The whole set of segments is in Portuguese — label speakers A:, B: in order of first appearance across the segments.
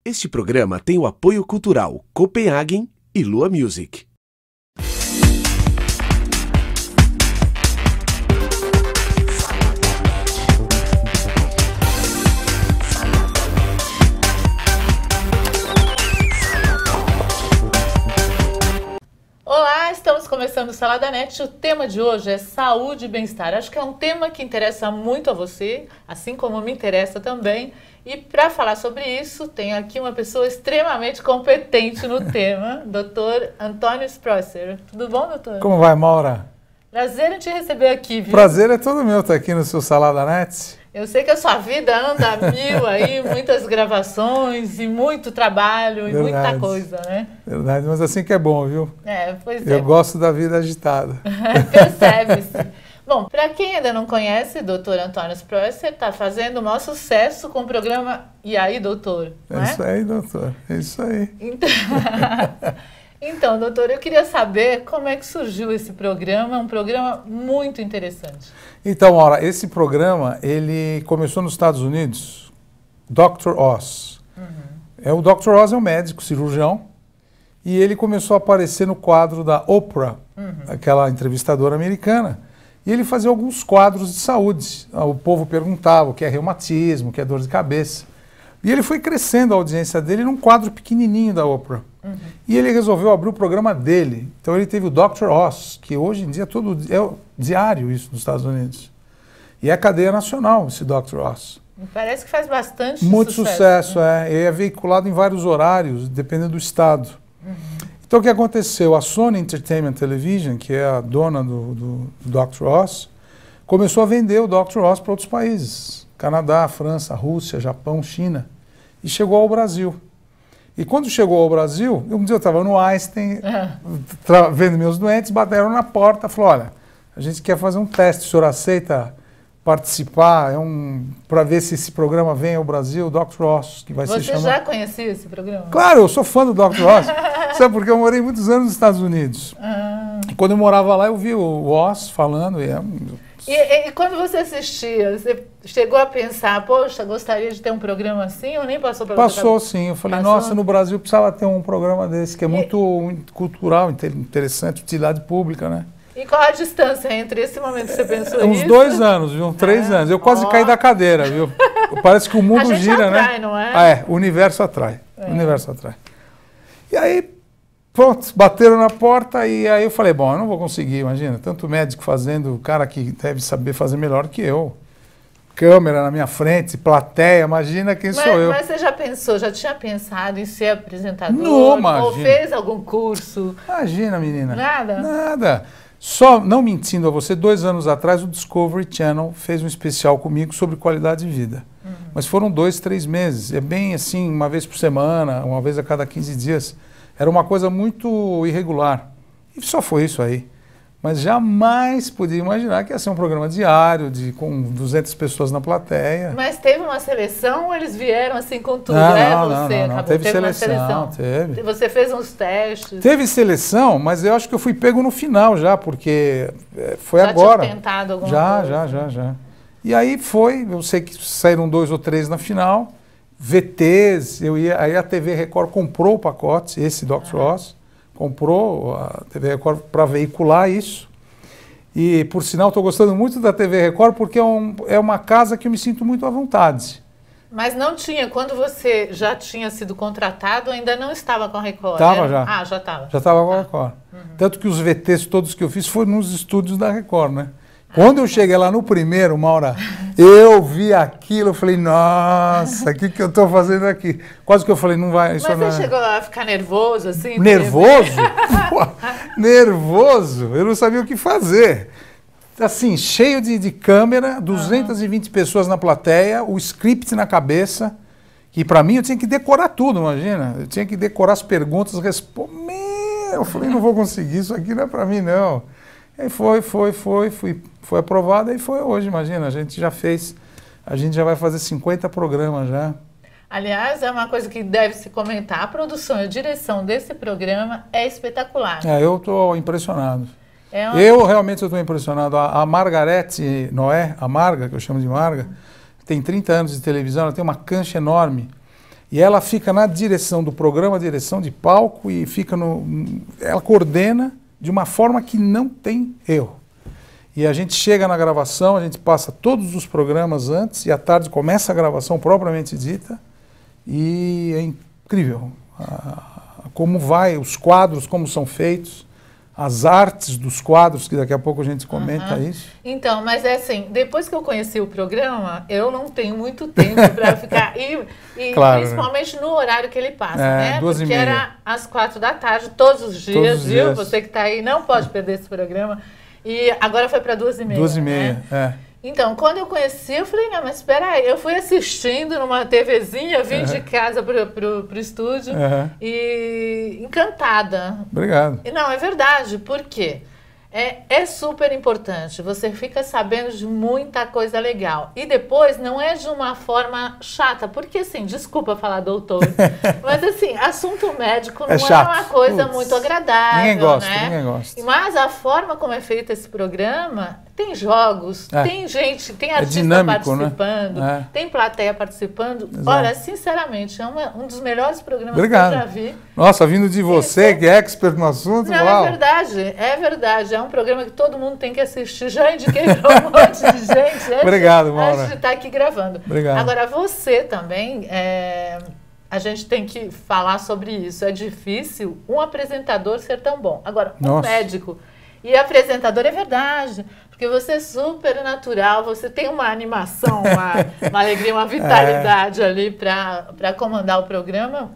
A: Este programa tem o apoio cultural Copenhagen e Lua Music.
B: Olá, estamos começando o Salada Net. O tema de hoje é saúde e bem-estar. Acho que é um tema que interessa muito a você, assim como me interessa também. E para falar sobre isso, tenho aqui uma pessoa extremamente competente no tema, Dr. Antônio Sprosser. Tudo bom, doutor?
C: Como vai, Maura?
B: Prazer em te receber aqui, viu?
C: Prazer é todo meu estar aqui no seu Salada Net.
B: Eu sei que a sua vida anda a mil aí, muitas gravações e muito trabalho e muita coisa, né?
C: Verdade, mas assim que é bom, viu?
B: Pois é.
C: Eu gosto da vida agitada.
B: Percebe-se. Bom, para quem ainda não conhece, o Dr. Antônio Sprosser está fazendo o maior sucesso com o programa E aí, doutor?
C: É isso aí, doutor. É isso aí.
B: Então, doutor, eu queria saber como é que surgiu esse programa, um programa muito interessante.
C: Então, Maura, esse programa, ele começou nos Estados Unidos, Dr. Oz. O Dr. Oz é um médico, cirurgião, e ele começou a aparecer no quadro da Oprah, aquela entrevistadora americana, e ele fazia alguns quadros de saúde. O povo perguntava o que é reumatismo, o que é dor de cabeça. E ele foi crescendo a audiência dele num quadro pequenininho da Oprah. E ele resolveu abrir o programa dele. Então ele teve o Dr. Oz, que hoje em dia é diário isso nos Estados Unidos. E é cadeia nacional esse Dr. Oz.
B: Parece que faz bastante
C: Muito sucesso,
B: né?
C: Ele é veiculado em vários horários, dependendo do estado. Então o que aconteceu? A Sony Entertainment Television, que é a dona do Dr. Oz, começou a vender o Dr. Oz para outros países. Canadá, França, Rússia, Japão, China. E chegou ao Brasil. E quando chegou ao Brasil, um dia eu estava no Einstein, vendo meus doentes, bateram na porta, falaram, olha, a gente quer fazer um teste, o senhor aceita participar, para ver se esse programa vem ao Brasil, o Dr. Oz, que vai ser chamado...
B: Você já conhecia esse programa?
C: Claro, eu sou fã do Dr. Oz, sabe, porque eu morei muitos anos nos Estados Unidos. E quando eu morava lá, eu vi o Oz falando,
B: E quando você assistia, você chegou a pensar, poxa, gostaria de ter um programa assim ou nem passou pela sua
C: Passou
B: cabeça?
C: sim, eu falei, nossa, no Brasil precisava ter um programa desse, que é muito cultural, interessante, utilidade pública, né?
B: E qual a distância entre esse momento que você pensou
C: uns
B: isso?
C: 2 anos, viu? 3 anos. Eu quase caí da cadeira, viu? Parece que o mundo
B: a gente
C: gira,
B: atrai,
C: né?
B: não é?
C: O universo atrai. O universo atrai. E aí, pronto, bateram na porta e aí eu falei, bom, eu não vou conseguir, imagina, tanto médico fazendo, o cara que deve saber fazer melhor que eu. Câmera na minha frente, plateia, imagina quem sou eu.
B: Mas você já pensou, já tinha pensado em ser apresentador?
C: Não, imagina.
B: Ou fez algum curso?
C: Imagina, menina.
B: Nada?
C: Nada. Só, não mentindo a você, 2 anos atrás o Discovery Channel fez um especial comigo sobre qualidade de vida. Mas foram 2, 3 meses. É bem assim, uma vez por semana, uma vez a cada 15 dias. Era uma coisa muito irregular. E só foi isso aí. Mas jamais podia imaginar que ia ser um programa diário, com 200 pessoas na plateia.
B: Mas teve uma seleção ou eles vieram assim com tudo?
C: Não. Teve seleção. Teve.
B: Você fez uns testes?
C: Teve seleção, mas eu acho que eu fui pego no final já, porque foi
B: já
C: agora.
B: Tinha tentado alguma coisa?
C: Já. E aí foi, eu sei que saíram 2 ou 3 na final, VTs, aí a TV Record comprou o pacote, esse Dr. Oz, comprou a TV Record para veicular isso. E, por sinal, estou gostando muito da TV Record porque é uma casa que eu me sinto muito à vontade.
B: Mas não tinha, quando você já tinha sido contratado, ainda não estava com a Record?
C: Estava já.
B: Ah, já estava.
C: Já estava com a Record. Tanto que os VTs todos que eu fiz foram nos estúdios da Record, né? Quando eu cheguei lá no primeiro, Maura, eu vi aquilo, eu falei, nossa, o que eu estou fazendo aqui? Quase que eu falei, não vai...
B: Mas você chegou a ficar nervoso, assim?
C: Nervoso? Pô, nervoso? Eu não sabia o que fazer. Assim, cheio de câmera, 220 pessoas na plateia, o script na cabeça, que para mim eu tinha que decorar tudo, imagina. Eu tinha que decorar as perguntas, responder. Eu falei, não vou conseguir, isso aqui não é para mim, não. Aí foi aprovado e foi hoje, imagina, a gente já vai fazer 50 programas já.
B: Aliás, é uma coisa que deve se comentar, a produção e a direção desse programa é espetacular.
C: Eu estou impressionado. Eu realmente estou impressionado. A Margarete Noé, a Marga, que eu chamo de Marga, tem 30 anos de televisão, ela tem uma cancha enorme. E ela fica na direção do programa, direção de palco, e fica ela coordena de uma forma que não tem erro. E a gente chega na gravação, a gente passa todos os programas antes, e à tarde começa a gravação propriamente dita, e é incrível como vai, os quadros, como são feitos, as artes dos quadros, que daqui a pouco a gente comenta isso.
B: Então, mas é assim, depois que eu conheci o programa, eu não tenho muito tempo para ficar, e
C: claro,
B: principalmente no horário que ele passa, né?
C: 2h30.
B: Porque era às 4 da tarde, todos os dias,
C: Todos os
B: viu?
C: dias.
B: Você que está aí não pode perder esse programa. E agora foi para 2h30.
C: 2h30,
B: né?
C: é.
B: Então, quando eu conheci, eu falei, não, mas espera aí, eu fui assistindo numa TVzinha, vim de casa pro estúdio e encantada.
C: Obrigado.
B: Não, é verdade, por quê? É super importante, você fica sabendo de muita coisa legal. E depois não é de uma forma chata, porque assim, desculpa falar doutor, mas assim, assunto médico não é uma coisa muito agradável,
C: ninguém gosta,
B: né?
C: Ninguém gosta.
B: Mas a forma como é feito esse programa, tem jogos, tem gente, tem artista
C: dinâmico,
B: participando,
C: né?
B: tem plateia participando.
C: Exato.
B: Olha, sinceramente, é um dos melhores programas
C: Obrigado.
B: que eu já vi.
C: Nossa, vindo de você, que é expert no assunto,
B: não,
C: uau.
B: é verdade. É um programa que todo mundo tem que assistir. Já indiquei para um monte de gente
C: Obrigado, Maura.
B: antes de estar aqui gravando.
C: Obrigado.
B: Agora, você também, a gente tem que falar sobre isso. É difícil um apresentador ser tão bom. Agora, um médico e apresentador é verdade, porque você é super natural, você tem uma animação, uma alegria, uma vitalidade ali para comandar o programa.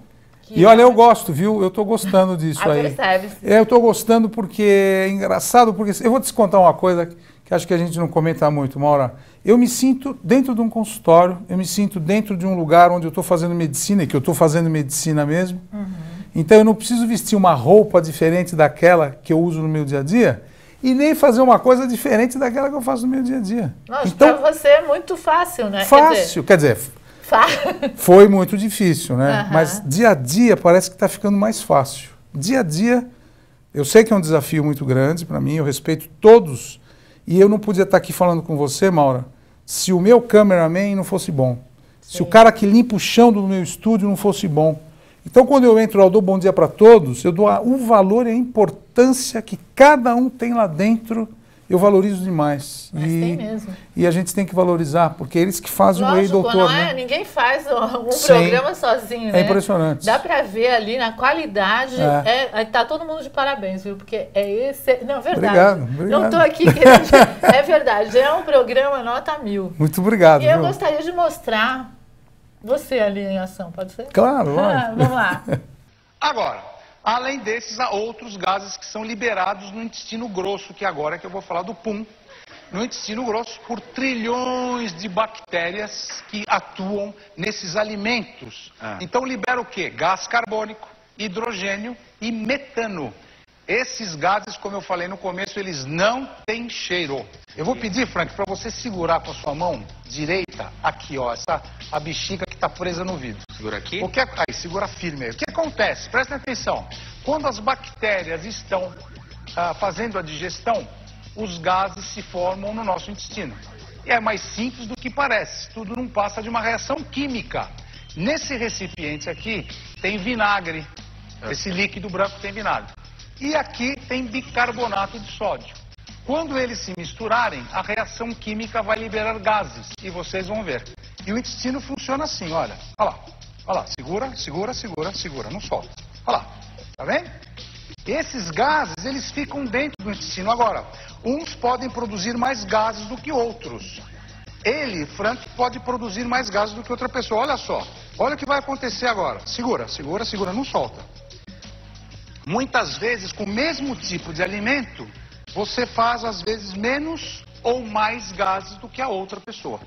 C: E olha, eu gosto, viu? Eu estou gostando disso aí.
B: Percebe-se.
C: Eu estou gostando porque é engraçado, porque eu vou te contar uma coisa que acho que a gente não comenta muito, Maura. Eu me sinto dentro de um consultório, eu me sinto dentro de um lugar onde eu estou fazendo medicina, e que eu estou fazendo medicina mesmo. Então eu não preciso vestir uma roupa diferente daquela que eu uso no meu dia a dia e nem fazer uma coisa diferente daquela que eu faço no meu dia a dia.
B: Nossa,
C: então,
B: para você é muito fácil, né?
C: Fácil, quer dizer foi muito difícil, né? Mas dia a dia parece que está ficando mais fácil. Dia a dia, eu sei que é um desafio muito grande para mim, eu respeito todos, e eu não podia estar aqui falando com você, Maura, se o meu cameraman não fosse bom, se o cara que limpa o chão do meu estúdio não fosse bom. Então, quando eu entro lá, eu dou bom dia para todos, eu dou o valor e a importância que cada um tem lá dentro, eu valorizo demais.
B: Mas tem mesmo.
C: E a gente tem que valorizar, porque eles que fazem o Ei Doutor.
B: Não
C: né?
B: Ninguém faz um programa sozinho, né?
C: É impressionante.
B: Dá para ver ali na qualidade, tá todo mundo de parabéns, viu? Porque não, é verdade.
C: Obrigado.
B: Não estou aqui querendo... É verdade, é um programa nota 1000.
C: Muito obrigado.
B: E eu gostaria de mostrar você ali em ação, pode ser?
C: Claro, lógico.
B: Vamos lá.
D: Agora, além desses, há outros gases que são liberados no intestino grosso, que agora é que eu vou falar do pum. No intestino grosso, por trilhões de bactérias que atuam nesses alimentos. Então libera o quê? Gás carbônico, hidrogênio e metano. Esses gases, como eu falei no começo, eles não têm cheiro. Eu vou pedir, Frank, para você segurar com a sua mão direita, aqui, ó, a bexiga que está presa no vidro.
E: Segura aqui?
D: Aí, segura firme aí. O que acontece? Prestem atenção. Quando as bactérias estão fazendo a digestão, os gases se formam no nosso intestino. E é mais simples do que parece. Tudo não passa de uma reação química. Nesse recipiente aqui tem vinagre. Esse líquido branco tem vinagre. E aqui tem bicarbonato de sódio. Quando eles se misturarem, a reação química vai liberar gases. E vocês vão ver. E o intestino funciona assim, olha. Olha lá. Olha lá. Segura, segura, segura, segura. Não solta. Olha lá. Tá vendo? Esses gases, eles ficam dentro do intestino. Agora, uns podem produzir mais gases do que outros. Ele, Frank, pode produzir mais gases do que outra pessoa. Olha só. Olha o que vai acontecer agora. Segura, segura, segura. Não solta. Muitas vezes, com o mesmo tipo de alimento, você faz, às vezes, menos ou mais gases do que a outra pessoa.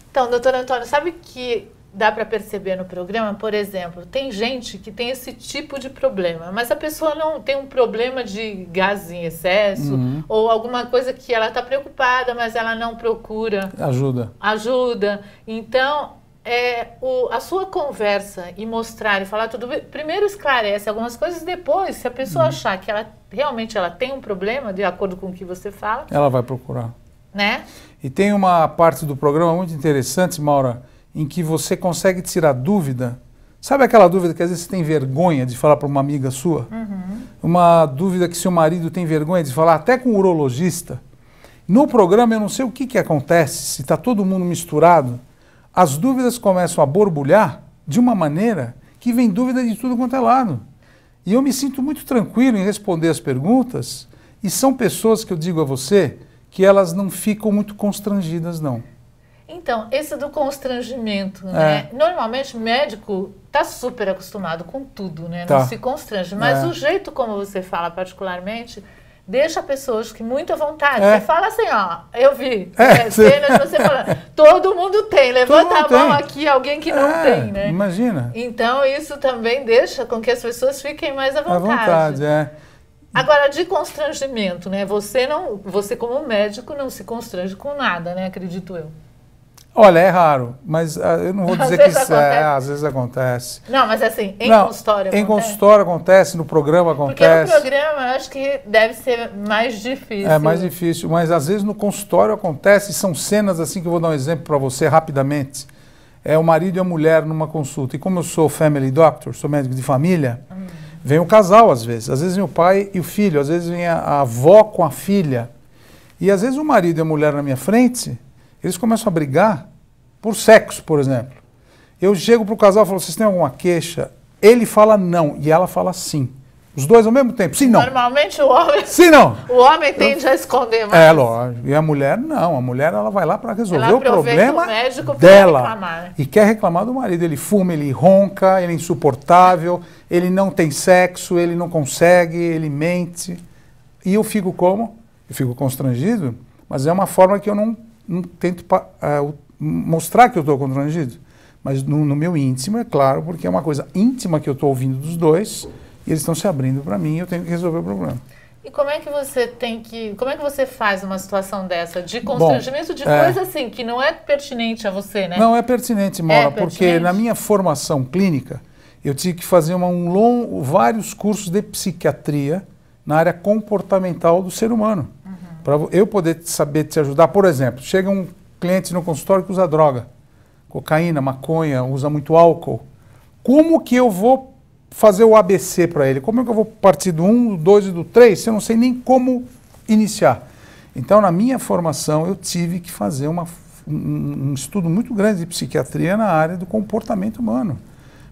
B: Então, doutor Antônio, sabe que dá para perceber no programa, por exemplo, tem gente que tem esse tipo de problema, mas a pessoa não tem um problema de gases em excesso, ou alguma coisa que ela está preocupada, mas ela não procura ajuda. Então... a sua conversa e mostrar e falar tudo, primeiro esclarece algumas coisas, depois, se a pessoa achar que realmente ela tem um problema, de acordo com o que você fala...
C: Ela vai procurar.
B: Né?
C: E tem uma parte do programa muito interessante, Maura, em que você consegue tirar dúvida. Sabe aquela dúvida que às vezes você tem vergonha de falar para uma amiga sua? Uma dúvida que seu marido tem vergonha de falar até com o urologista. No programa eu não sei o que acontece, se está todo mundo misturado, as dúvidas começam a borbulhar de uma maneira que vem dúvida de tudo quanto é lado. E eu me sinto muito tranquilo em responder as perguntas, e são pessoas que eu digo a você que elas não ficam muito constrangidas, não.
B: Então, esse do constrangimento, né? Normalmente o médico está super acostumado com tudo, né? Não se constrange. Mas o jeito como você fala particularmente deixa a pessoa, acho que, muito à vontade. Você fala assim, ó, eu vi cenas você falando, todo mundo tem, levanta a mão aqui, alguém que não tem, né?
C: Imagina.
B: Então, isso também deixa com que as pessoas fiquem mais à vontade.
C: À vontade,
B: Agora, de constrangimento, né? Você como médico não se constrange com nada, né? Acredito eu.
C: Olha, é raro, mas eu não vou dizer que isso às vezes acontece.
B: Não, mas assim, em consultório acontece?
C: Em consultório acontece, no programa acontece.
B: Porque no programa eu acho que deve ser mais difícil.
C: É mais difícil, mas às vezes no consultório acontece, são cenas assim que eu vou dar um exemplo para você rapidamente. É o marido e a mulher numa consulta, e como eu sou family doctor, sou médico de família, vem o casal às vezes vem o pai e o filho, às vezes vem a avó com a filha. E às vezes o marido e a mulher na minha frente, eles começam a brigar por sexo, por exemplo. Eu chego para o casal e falo, vocês têm alguma queixa? Ele fala não e ela fala sim. Os dois ao mesmo tempo, sim, não.
B: Normalmente o homem...
C: Sim, não.
B: O homem tende a esconder mais.
C: É, lógico. E a mulher não. A mulher ela vai lá para resolver o problema
B: o
C: dela.
B: Reclamar.
C: E quer reclamar do marido. Ele fuma, ele ronca, ele é insuportável, ele não tem sexo, ele não consegue, ele mente. E eu fico como? Eu fico constrangido, mas é uma forma que eu não tento mostrar que eu estou constrangido. Mas no meu íntimo, é claro, porque é uma coisa íntima que eu estou ouvindo dos dois, e eles estão se abrindo para mim e eu tenho que resolver o problema.
B: E como é que você faz uma situação dessa, de constrangimento de coisa assim, que não é pertinente a você, né?
C: Não é pertinente, Maura, porque na minha formação clínica, eu tive que fazer vários cursos de psiquiatria na área comportamental do ser humano. Para eu poder saber te ajudar. Por exemplo, chega um cliente no consultório que usa droga, cocaína, maconha, usa muito álcool. Como que eu vou fazer o ABC para ele? Como é que eu vou partir do 1, do 2 e do 3 se eu não sei nem como iniciar? Então, na minha formação, eu tive que fazer um estudo muito grande de psiquiatria na área do comportamento humano.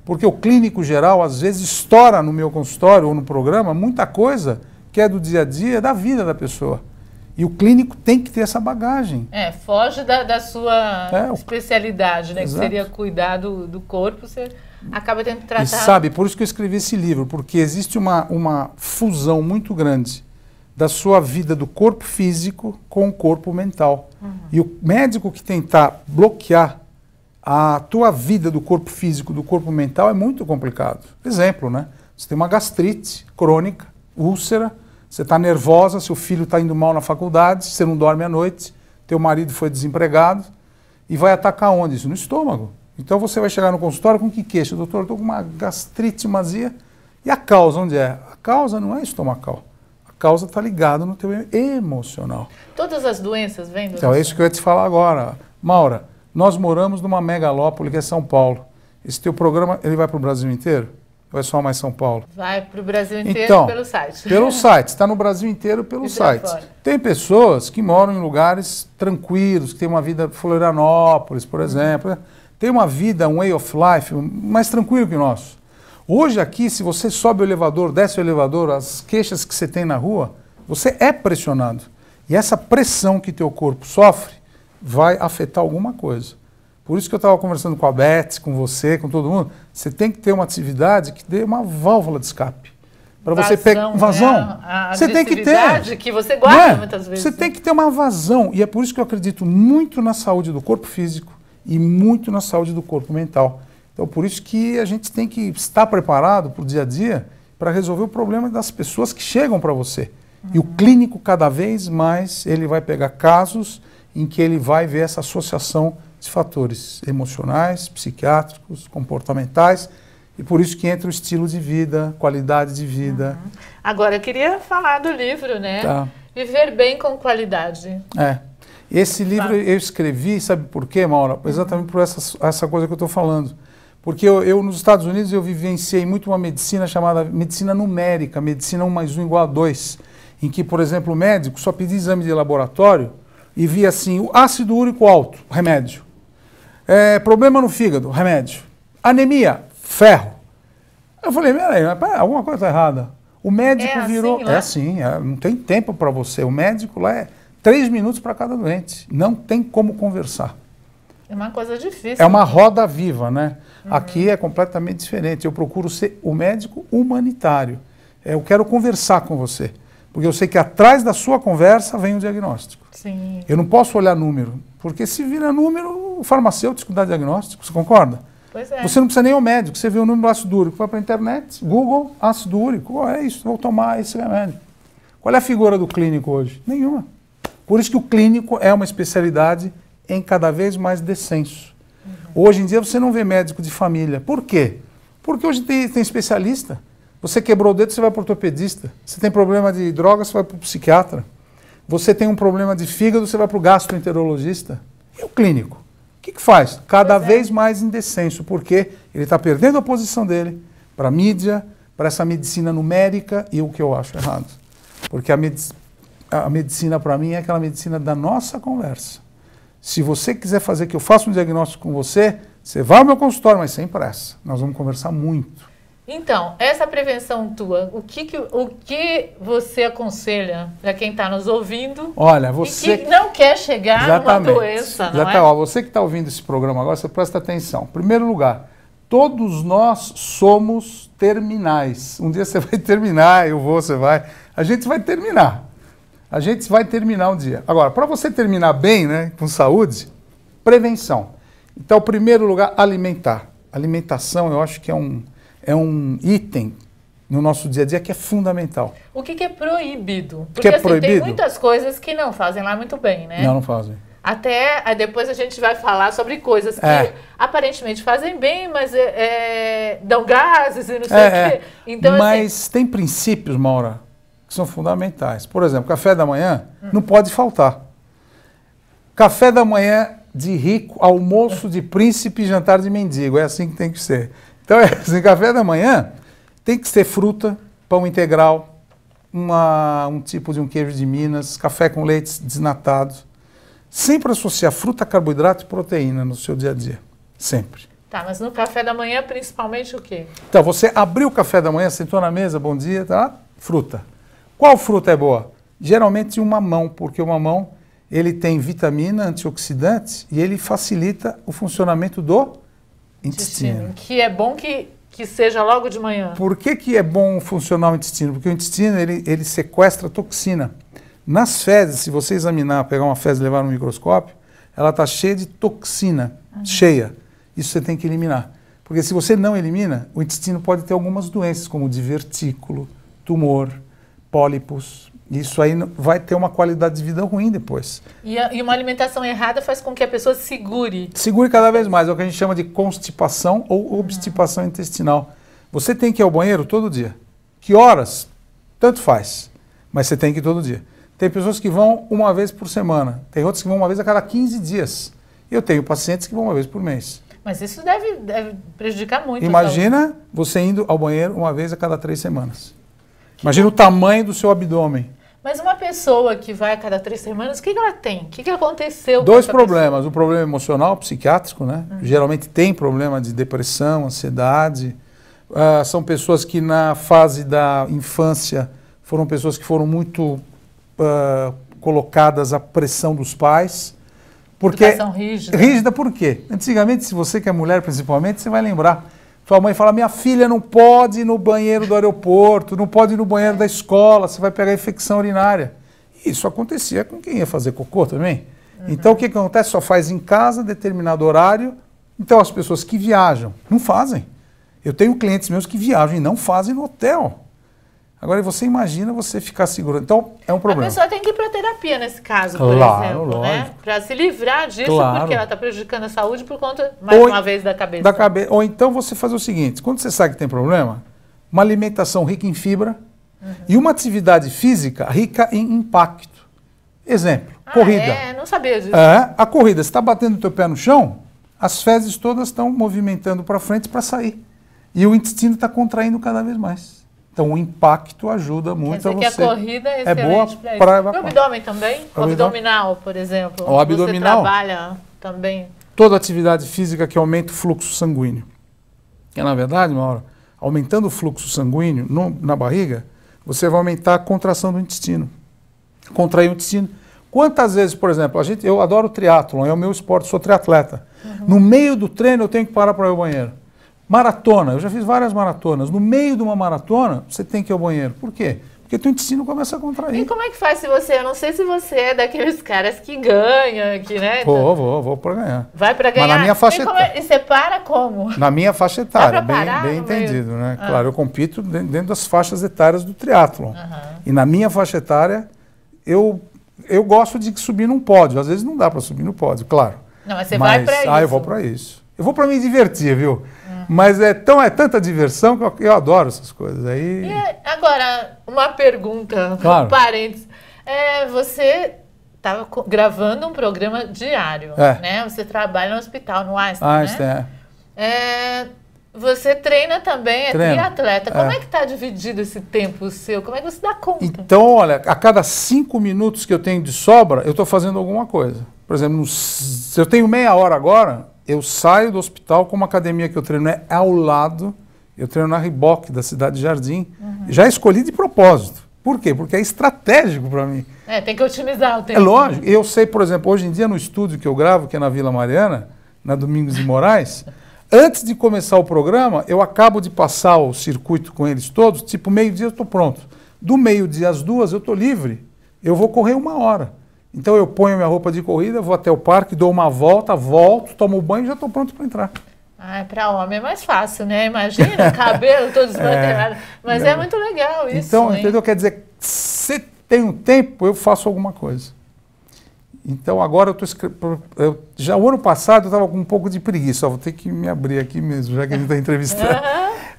C: Porque o clínico geral, às vezes, estoura no meu consultório ou no programa muita coisa que é do dia a dia, da vida da pessoa. E o clínico tem que ter essa bagagem.
B: Foge da sua especialidade, né?
C: Exato.
B: Que seria cuidar do corpo, você acaba tendo que tratar...
C: E sabe, por isso que eu escrevi esse livro, porque existe uma fusão muito grande da sua vida do corpo físico com o corpo mental. E o médico que tentar bloquear a tua vida do corpo físico, do corpo mental, é muito complicado. Exemplo, né? Você tem uma gastrite crônica, úlcera, você está nervosa, seu filho está indo mal na faculdade, você não dorme à noite, teu marido foi desempregado, e vai atacar onde isso? No estômago. Então você vai chegar no consultório com que queixa? Doutor, eu estou com uma gastrite mazia. E a causa onde é? A causa não é estomacal. A causa está ligada no teu emocional.
B: Todas as doenças vêm do...
C: Então é isso que eu ia te falar agora. Maura, nós moramos numa megalópole que é São Paulo. Esse teu programa, ele vai para o Brasil inteiro? Ou é só mais São Paulo?
B: Vai para o Brasil inteiro pelo site.
C: Pelo site, está no Brasil inteiro pelo site. Tem pessoas que moram em lugares tranquilos, que têm uma vida, Florianópolis, por exemplo, tem uma vida, um way of life mais tranquilo que o nosso. Hoje aqui, se você sobe o elevador, desce o elevador, as queixas que você tem na rua, você é pressionado. E essa pressão que teu corpo sofre vai afetar alguma coisa. Por isso que eu estava conversando com a Beth, com você, com todo mundo. Você tem que ter uma atividade que dê uma válvula de escape. Para você pegar vazão.
B: Né? A
C: você tem que ter.
B: Que você guarda muitas vezes.
C: Você tem que ter uma vazão. E é por isso que eu acredito muito na saúde do corpo físico e muito na saúde do corpo mental. Então, por isso que a gente tem que estar preparado para o dia a dia para resolver o problema das pessoas que chegam para você. E o clínico, cada vez mais, ele vai pegar casos em que ele vai ver essa associação de fatores emocionais, psiquiátricos, comportamentais, e por isso que entra o estilo de vida, qualidade de vida.
B: Agora, eu queria falar do livro, né?
C: Tá.
B: Viver bem com qualidade.
C: Esse livro eu escrevi, sabe por quê, Maura? Exatamente por essa coisa que eu estou falando. Porque eu nos Estados Unidos eu vivenciei muito uma medicina chamada medicina numérica, medicina 1 mais 1 igual a 2, em que, por exemplo, o médico só pedia exame de laboratório e via assim, o ácido úrico alto, remédio. Problema no fígado, remédio. Anemia, ferro. Eu falei, peraí, alguma coisa está errada. O médico virou...
B: Assim, né?
C: É assim, não tem tempo para você. O médico lá é 3 minutos para cada doente. Não tem como conversar.
B: É uma coisa difícil.
C: É uma roda viva, né? Aqui é completamente diferente. Eu procuro ser o médico humanitário. Eu quero conversar com você. Porque eu sei que atrás da sua conversa vem o diagnóstico.
B: Sim.
C: Eu não posso olhar número. Porque se vira número, o farmacêutico dá diagnóstico. Você concorda?
B: Pois é.
C: Você não precisa nem ao médico. Você vê o número do ácido úrico. Vai para a internet, Google, ácido úrico. É isso, vou tomar esse remédio. Qual é a figura do clínico hoje? Nenhuma. Por isso que o clínico é uma especialidade em cada vez mais descenso. Hoje em dia você não vê médico de família. Por quê? Porque hoje tem especialista. Você quebrou o dedo, você vai para o ortopedista. Você tem problema de drogas, você vai para o psiquiatra. Você tem um problema de fígado, você vai para o gastroenterologista. E o clínico? O que faz? Cada vez mais em descenso, porque ele está perdendo a posição dele para a mídia, para essa medicina numérica, e o que eu acho errado. Porque a medicina, para mim, é aquela medicina da nossa conversa. Se você quiser fazer que eu faça um diagnóstico com você, você vai ao meu consultório, mas sem pressa. Nós vamos conversar muito.
B: Então, essa prevenção tua, o que você aconselha para quem está nos ouvindo?
C: Olha, você
B: e que não quer chegar numa doença, não é?
C: Ó, você que está ouvindo esse programa agora, você presta atenção. Em primeiro lugar, todos nós somos terminais. Um dia você vai terminar, você vai. A gente vai terminar. A gente vai terminar um dia. Agora, para você terminar bem, né, com saúde, prevenção. Então, em primeiro lugar, alimentar. Alimentação, eu acho que é um item no nosso dia a dia que é fundamental.
B: O que é proibido? Porque
C: é proibido?
B: Tem muitas coisas que não fazem lá muito bem, né?
C: Não fazem.
B: Aí depois a gente vai falar sobre coisas que aparentemente fazem bem, mas dão gases e não sei o quê. Então,
C: mas tem princípios, Maura, que são fundamentais. Por exemplo, café da manhã não pode faltar. Café da manhã de rico, almoço de príncipe, jantar de mendigo. É assim que tem que ser. Então, assim, café da manhã tem que ser fruta, pão integral, um tipo de um queijo de Minas, café com leite desnatado. Sempre associar fruta, carboidrato e proteína no seu dia a dia. Sempre.
B: Tá, mas no café da manhã, principalmente o quê?
C: Então, você abriu o café da manhã, sentou na mesa, bom dia, tá? Fruta. Qual fruta é boa? Geralmente o mamão, porque o mamão ele tem vitamina, antioxidante e ele facilita o funcionamento do intestino.
B: Que é bom que seja logo de manhã.
C: Por que é bom funcionar o intestino? Porque o intestino ele sequestra toxina. Nas fezes, se você examinar, pegar uma fezes e levar no microscópio, ela está cheia de toxina, cheia. Isso você tem que eliminar. Porque se você não elimina, o intestino pode ter algumas doenças, como divertículo, tumor, pólipos. Isso aí vai ter uma qualidade de vida ruim depois.
B: E uma alimentação errada faz com que a pessoa segure.
C: Segure cada vez mais. É o que a gente chama de constipação ou obstipação intestinal. Você tem que ir ao banheiro todo dia. Que horas? Tanto faz. Mas você tem que ir todo dia. Tem pessoas que vão uma vez por semana. Tem outras que vão uma vez a cada 15 dias. Eu tenho pacientes que vão uma vez por mês.
B: Mas isso deve prejudicar muito.
C: Imagina você indo ao banheiro uma vez a cada 3 semanas. Imagina o tamanho do seu abdômen.
B: Mas uma pessoa que vai a cada 3 semanas, o que ela tem? O que aconteceu?
C: Dois problemas. O problema emocional, psiquiátrico, né? Geralmente tem problema de depressão, ansiedade. São pessoas que na fase da infância foram pessoas que foram muito colocadas à pressão dos pais. Porque
B: educação rígida.
C: Rígida por quê? Antigamente, se você que é mulher principalmente, você vai lembrar. Sua mãe fala, minha filha não pode ir no banheiro do aeroporto, não pode ir no banheiro da escola, você vai pegar infecção urinária. Isso acontecia com quem ia fazer cocô também. Então o que acontece? Só faz em casa, determinado horário. Então as pessoas que viajam, não fazem. Eu tenho clientes meus que viajam e não fazem no hotel. Agora você imagina você ficar segurando. Então é um problema.
B: A pessoa tem que ir para terapia nesse caso, por exemplo, né? Para se livrar disso, porque ela está prejudicando a saúde por conta, uma vez, da cabeça.
C: Ou então você faz o seguinte, quando você sabe que tem problema, uma alimentação rica em fibra e uma atividade física rica em impacto. Exemplo, corrida.
B: Não sabia disso.
C: A corrida, você está batendo o teu pé no chão, as fezes todas estão movimentando para frente para sair. E o intestino está contraindo cada vez mais. Então o impacto ajuda muito a você.
B: Quer dizer que a corrida é excelente
C: boa
B: para
C: para
B: isso. O abdômen também? O abdominal, por exemplo.
C: O abdominal.
B: Você trabalha também.
C: Toda atividade física que aumenta o fluxo sanguíneo. E na verdade, Maura, aumentando o fluxo sanguíneo na barriga, você vai aumentar a contração do intestino. Contrair o intestino. Quantas vezes, por exemplo, eu adoro triatlon, é o meu esporte, sou triatleta. No meio do treino eu tenho que parar para ir ao banheiro. Maratona, eu já fiz várias maratonas. No meio de uma maratona, você tem que ir ao banheiro. Por quê? Porque teu intestino começa a contrair.
B: E como é que faz se você... Eu não sei se você é daqueles caras que ganha, que, né?
C: Vou para ganhar.
B: Vai para ganhar?
C: Mas na minha faixa etária.
B: E você para como?
C: Na minha faixa etária,
B: parar,
C: bem entendido, né? Claro, eu compito dentro das faixas etárias do triatlon. E na minha faixa etária, eu gosto de subir num pódio. Às vezes não dá para subir no pódio, claro.
B: Não, mas você vai para isso.
C: Eu vou para isso. Eu vou para me divertir, viu? Mas é tanta diversão que eu adoro essas coisas. Aí...
B: Agora, uma pergunta,
C: claro.
B: Um parênteses. Você estava gravando um programa diário, né? Você trabalha no hospital, no Einstein, né? Você treina também, triatleta. Como é que está dividido esse tempo seu? Como é que você dá conta?
C: Então, olha, a cada 5 minutos que eu tenho de sobra, eu estou fazendo alguma coisa. Por exemplo, se eu tenho meia hora agora, eu saio do hospital com uma academia que eu treino ao lado. Eu treino na Riboc, da cidade de Jardim. Já escolhi de propósito. Por quê? Porque é estratégico para mim.
B: Tem que otimizar o tempo.
C: É lógico. Eu sei, por exemplo, hoje em dia no estúdio que eu gravo, que é na Vila Mariana, na Domingos de Moraes, antes de começar o programa, eu acabo de passar o circuito com eles todos, tipo meio-dia eu estou pronto. Do meio-dia às 2 eu estou livre. Eu vou correr 1 hora. Então eu ponho minha roupa de corrida, vou até o parque, dou uma volta, volto, tomo banho e já estou pronto para entrar.
B: Para homem é mais fácil, né? Imagina, o cabelo todo desmantelado. Mas é muito legal isso.
C: Então, entendeu? Quer dizer, se tem um tempo, eu faço alguma coisa. Então agora eu estou já o ano passado eu estava com um pouco de preguiça. Vou ter que me abrir aqui mesmo, já que a gente está entrevistando.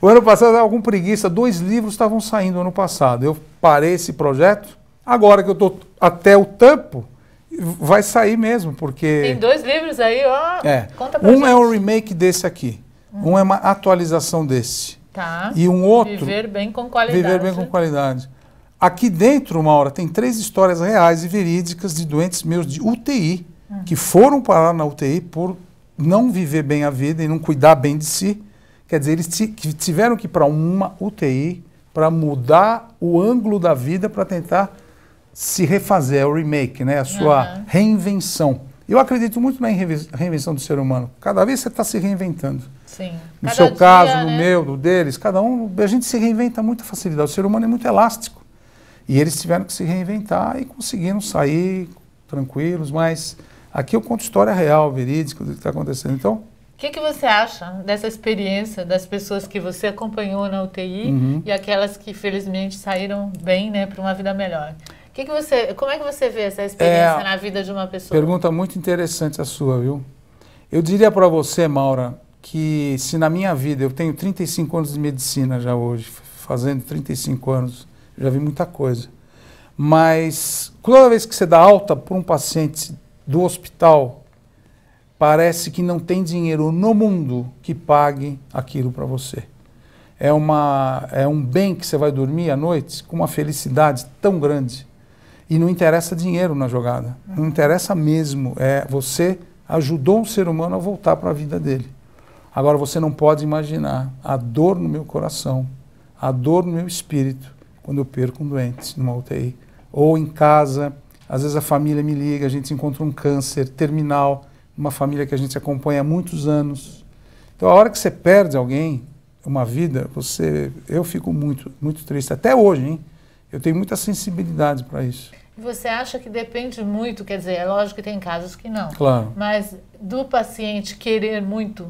C: O ano passado eu estava com preguiça, 2 livros estavam saindo ano passado. Eu parei esse projeto. Agora que eu estou até o tampo, vai sair mesmo, porque...
B: Tem 2 livros aí, ó. Conta pra
C: gente.
B: É
C: um remake desse aqui. Um é uma atualização desse.
B: Tá.
C: E um outro...
B: Viver bem com qualidade.
C: Aqui dentro, Maura, tem 3 histórias reais e verídicas de doentes meus de UTI, que foram parar na UTI por não viver bem a vida e não cuidar bem de si. Quer dizer, eles tiveram que ir para uma UTI para mudar o ângulo da vida para tentar se refazer, é o remake, né? A sua reinvenção. Eu acredito muito na reinvenção do ser humano. Cada vez você está se reinventando.
B: Sim.
C: No seu caso, no meu, no deles, cada um, a gente se reinventa com muita facilidade. O ser humano é muito elástico. E eles tiveram que se reinventar e conseguiram sair tranquilos, mas aqui eu conto história real, verídica do que está acontecendo. Então,
B: o que você acha dessa experiência das pessoas que você acompanhou na UTI e aquelas que felizmente saíram bem, né, para uma vida melhor? Como é que você vê essa experiência na vida de uma pessoa?
C: Pergunta muito interessante a sua, viu? Eu diria para você, Maura, que se na minha vida, eu tenho 35 anos de medicina já hoje, fazendo 35 anos, já vi muita coisa. Mas toda vez que você dá alta para um paciente do hospital, parece que não tem dinheiro no mundo que pague aquilo para você. É um bem que você vai dormir à noite com uma felicidade tão grande. E não interessa dinheiro na jogada. Não interessa mesmo. Você ajudou um ser humano a voltar para a vida dele. Agora você não pode imaginar a dor no meu coração, a dor no meu espírito, quando eu perco um doente numa UTI. Ou em casa, às vezes a família me liga, a gente encontra um câncer terminal, uma família que a gente acompanha há muitos anos. Então a hora que você perde alguém, uma vida, eu fico muito, muito triste. Até hoje, hein? Eu tenho muita sensibilidade para isso.
B: E você acha que depende muito, quer dizer, é lógico que tem casos que não.
C: Claro.
B: Mas do paciente querer muito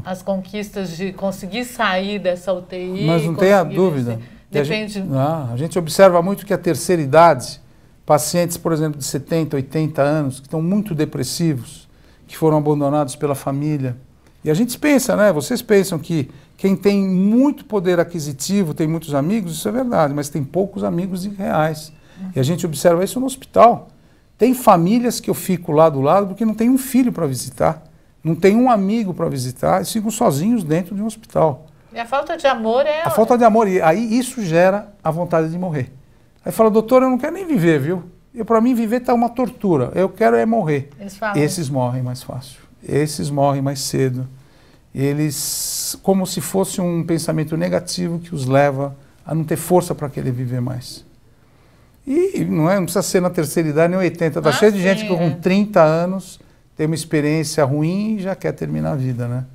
B: as conquistas de conseguir sair dessa UTI.
C: Mas não tenha dúvida.
B: Depende.
C: A gente observa muito que a terceira idade, pacientes, por exemplo, de 70, 80 anos, que estão muito depressivos, que foram abandonados pela família. E a gente pensa, né? Vocês pensam que quem tem muito poder aquisitivo tem muitos amigos, isso é verdade, mas tem poucos amigos reais. E a gente observa isso no hospital. Tem famílias que eu fico lá do lado porque não tem um filho para visitar, não tem um amigo para visitar, e ficam sozinhos dentro de um hospital.
B: E a falta de amor é...
C: A falta de amor, e aí isso gera a vontade de morrer. Aí fala, doutor, eu não quero nem viver, viu? Para mim viver está uma tortura, eu quero é morrer.
B: Eles falam.
C: Esses morrem mais fácil, esses morrem mais cedo. Eles, como se fosse um pensamento negativo que os leva a não ter força para querer viver mais. E não precisa ser na terceira idade nem 80, está cheio de gente que com 30 anos tem uma experiência ruim e já quer terminar a vida, né?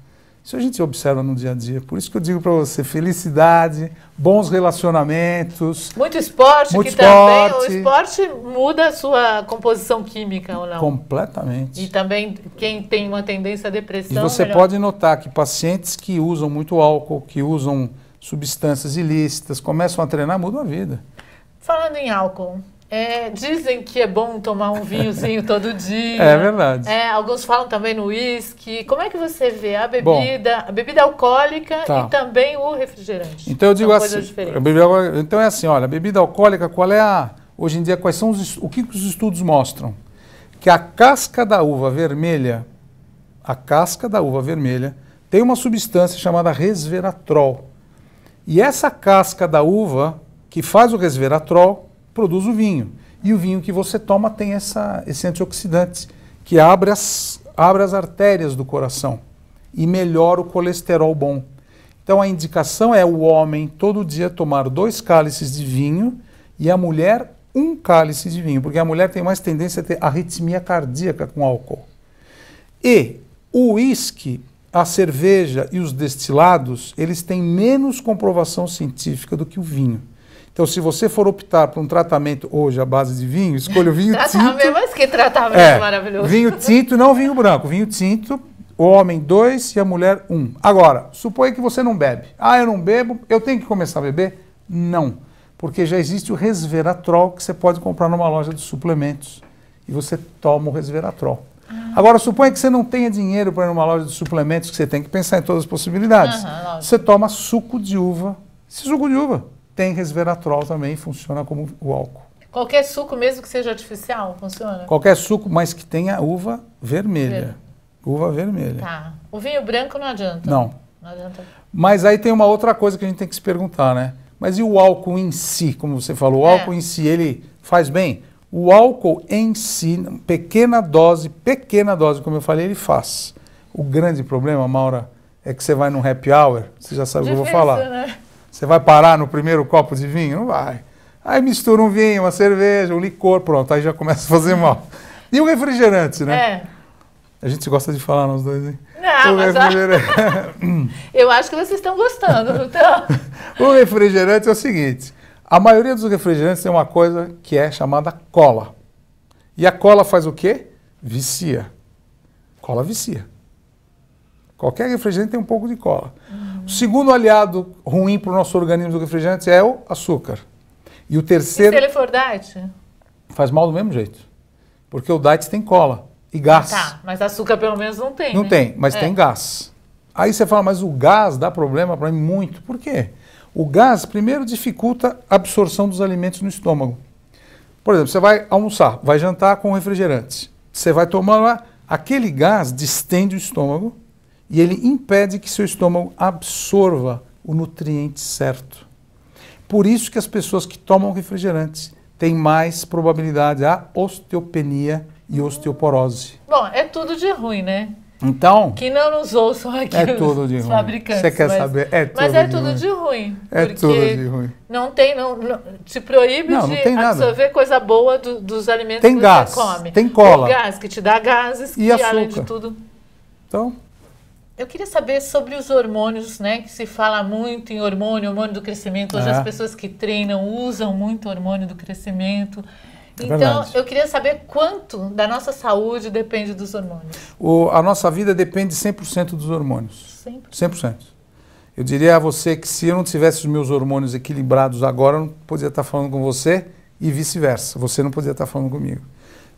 C: Isso a gente observa no dia a dia. Por isso que eu digo para você, felicidade, bons relacionamentos.
B: Muito esporte,
C: muito
B: que
C: esporte.
B: Também o esporte muda a sua composição química ou não?
C: Completamente.
B: E também quem tem uma tendência à depressão...
C: E você pode notar que pacientes que usam muito álcool, que usam substâncias ilícitas, começam a treinar, mudam a vida.
B: Falando em álcool, dizem que é bom tomar um vinhozinho todo dia.
C: É verdade.
B: Alguns falam também no uísque. Como é que você vê a bebida alcoólica e também o refrigerante?
C: Então eu digo
B: São
C: assim,
B: coisas diferentes.
C: então é assim, olha, a bebida alcoólica, hoje em dia, quais são o que os estudos mostram? Que a casca da uva vermelha, tem uma substância chamada resveratrol. E essa casca da uva, que faz o resveratrol, produz o vinho. E o vinho que você toma tem esse antioxidante, que abre as artérias do coração e melhora o colesterol bom. Então a indicação é o homem todo dia tomar 2 cálices de vinho e a mulher 1 cálice de vinho, porque a mulher tem mais tendência a ter arritmia cardíaca com álcool. E o uísque, a cerveja e os destilados, eles têm menos comprovação científica do que o vinho. Então, se você for optar por um tratamento hoje à base de vinho, escolha o vinho tinto.
B: Mas que tratamento maravilhoso.
C: Vinho tinto, não vinho branco. Vinho tinto, o homem 2 e a mulher 1. Agora, suponha que você não bebe. Eu não bebo, eu tenho que começar a beber? Não. Porque já existe o resveratrol que você pode comprar numa loja de suplementos. E você toma o resveratrol. Agora, suponha que você não tenha dinheiro para ir numa loja de suplementos, que você tem que pensar em todas as possibilidades. Você toma suco de uva. Esse suco de uva tem resveratrol também, funciona como o álcool.
B: Qualquer suco, mesmo que seja artificial, funciona?
C: Qualquer suco, mas que tenha uva vermelha. Uva vermelha.
B: Tá. O vinho branco não adianta?
C: Não.
B: Não adianta.
C: Mas aí tem uma outra coisa que a gente tem que se perguntar, né? Mas e o álcool em si, como você falou? O álcool em si, ele faz bem? O álcool em si, pequena dose, como eu falei, ele faz. O grande problema, Maura, é que você vai num happy hour, você já sabe o que eu vou falar. Né? Você vai parar no primeiro copo de vinho? Não vai. Aí mistura um vinho, uma cerveja, um licor, pronto, aí já começa a fazer mal. E o refrigerante, né? A gente gosta de falar nós dois, hein?
B: Não, mas eu acho que vocês estão gostando. Então...
C: O refrigerante é o seguinte, a maioria dos refrigerantes tem uma coisa que é chamada cola. E a cola faz o quê? Vicia. Cola vicia. Qualquer refrigerante tem um pouco de cola. O segundo aliado ruim para o nosso organismo do refrigerante é o açúcar. E o terceiro...
B: E se ele for diet?
C: Faz mal do mesmo jeito. Porque o diet tem cola e gás.
B: Tá, mas açúcar pelo menos não tem,
C: Não tem, mas tem gás. Aí você fala, mas o gás dá problema para mim muito. Por quê? O gás, primeiro, dificulta a absorção dos alimentos no estômago. Por exemplo, você vai almoçar, vai jantar com refrigerante. Você vai tomar lá, aquele gás distende o estômago e ele impede que seu estômago absorva o nutriente certo. Por isso que as pessoas que tomam refrigerantes têm mais probabilidade de osteopenia e osteoporose.
B: Bom, é tudo de ruim, né?
C: Então...
B: Que não nos ouçam aqui os fabricantes.
C: Você quer saber?
B: Mas é tudo de ruim.
C: É tudo de ruim.
B: Não te proíbe de absorver coisa boa dos alimentos que você come.
C: Tem cola.
B: O gás que te dá gases,
C: e
B: que
C: açúcar.
B: Além de tudo...
C: Então...
B: Eu queria saber sobre os hormônios, né? Que se fala muito em hormônio do crescimento. Hoje as pessoas que treinam usam muito hormônio do crescimento. Então, eu queria saber quanto da nossa saúde depende dos hormônios.
C: A nossa vida depende 100% dos hormônios.
B: 100%.
C: Eu diria a você que se eu não tivesse os meus hormônios equilibrados agora, eu não podia estar falando com você e vice-versa. Você não podia estar falando comigo.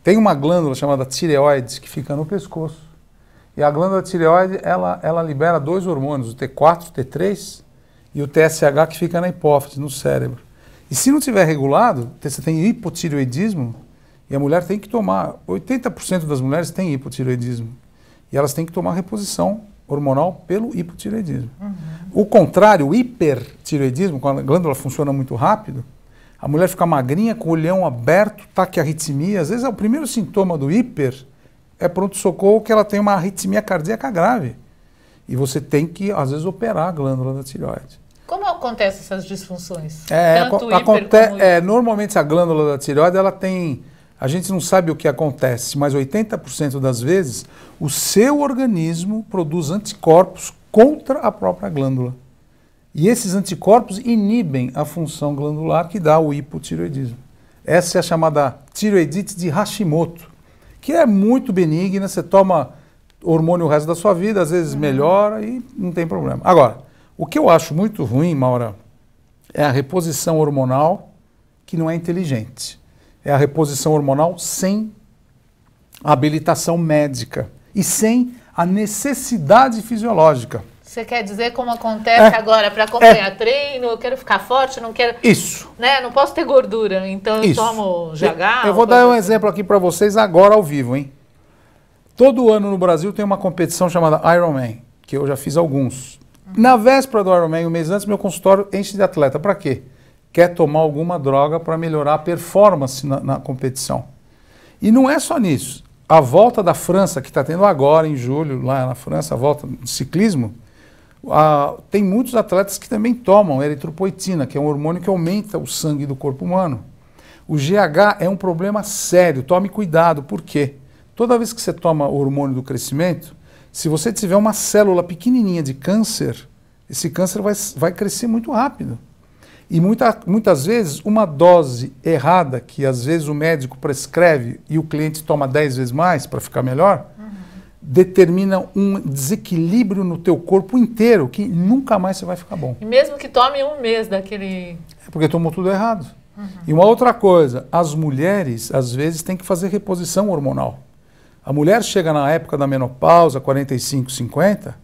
C: Tem uma glândula chamada tireoide que fica no pescoço. E a glândula tireoide, ela libera 2 hormônios, o T4, o T3 e o TSH que fica na hipófise, no cérebro. E se não tiver regulado, você tem hipotireoidismo, e a mulher tem que tomar, 80% das mulheres têm hipotireoidismo, e elas têm que tomar reposição hormonal pelo hipotireoidismo. O contrário, o hipertireoidismo, quando a glândula funciona muito rápido, a mulher fica magrinha, com o olhão aberto, taquiarritmia. Às vezes, o primeiro sintoma do hiper é pronto-socorro, que ela tem uma arritmia cardíaca grave. E você tem que, às vezes, operar a glândula da tireoide.
B: Como acontecem essas disfunções? Tanto hiper como...
C: Normalmente, a glândula da tireoide, ela tem... A gente não sabe o que acontece, mas 80% das vezes, o seu organismo produz anticorpos contra a própria glândula. E esses anticorpos inibem a função glandular que dá o hipotireoidismo. Essa é a chamada tireoidite de Hashimoto, que é muito benigna, você toma hormônio o resto da sua vida, às vezes melhora e não tem problema. Agora, o que eu acho muito ruim, Maura, é a reposição hormonal que não é inteligente. É a reposição hormonal sem habilitação médica e sem a necessidade fisiológica.
B: Você quer dizer como acontece agora para acompanhar treino, eu quero ficar forte, não quero...
C: Isso.
B: Né, não posso ter gordura, então eu tomo GH...
C: Eu vou dar um exemplo aqui para vocês agora ao vivo, hein? Todo ano no Brasil tem uma competição chamada Ironman, que eu já fiz alguns. Na véspera do Ironman, um mês antes, meu consultório enche de atleta. Para quê? Quer tomar alguma droga para melhorar a performance na competição. E não é só nisso. A volta da França, que está tendo agora em julho, lá na França, a volta de ciclismo, tem muitos atletas que também tomam eritropoetina, que é um hormônio que aumenta o sangue do corpo humano. O GH é um problema sério, tome cuidado, por quê? Toda vez que você toma o hormônio do crescimento, se você tiver uma célula pequenininha de câncer, esse câncer vai crescer muito rápido. E muitas vezes, uma dose errada, que às vezes o médico prescreve e o cliente toma 10 vezes mais para ficar melhor, determina um desequilíbrio no teu corpo inteiro, que nunca mais você vai ficar bom.
B: E mesmo que tome um mês daquele...
C: É porque tomou tudo errado. E uma outra coisa, as mulheres, às vezes, têm que fazer reposição hormonal. A mulher chega na época da menopausa, 45, 50...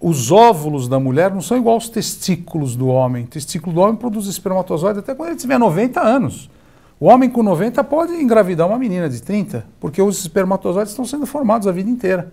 C: Os óvulos da mulher não são igual aos testículos do homem. O testículo do homem produz espermatozoide até quando ele tiver 90 anos. O homem com 90 pode engravidar uma menina de 30, porque os espermatozoides estão sendo formados a vida inteira.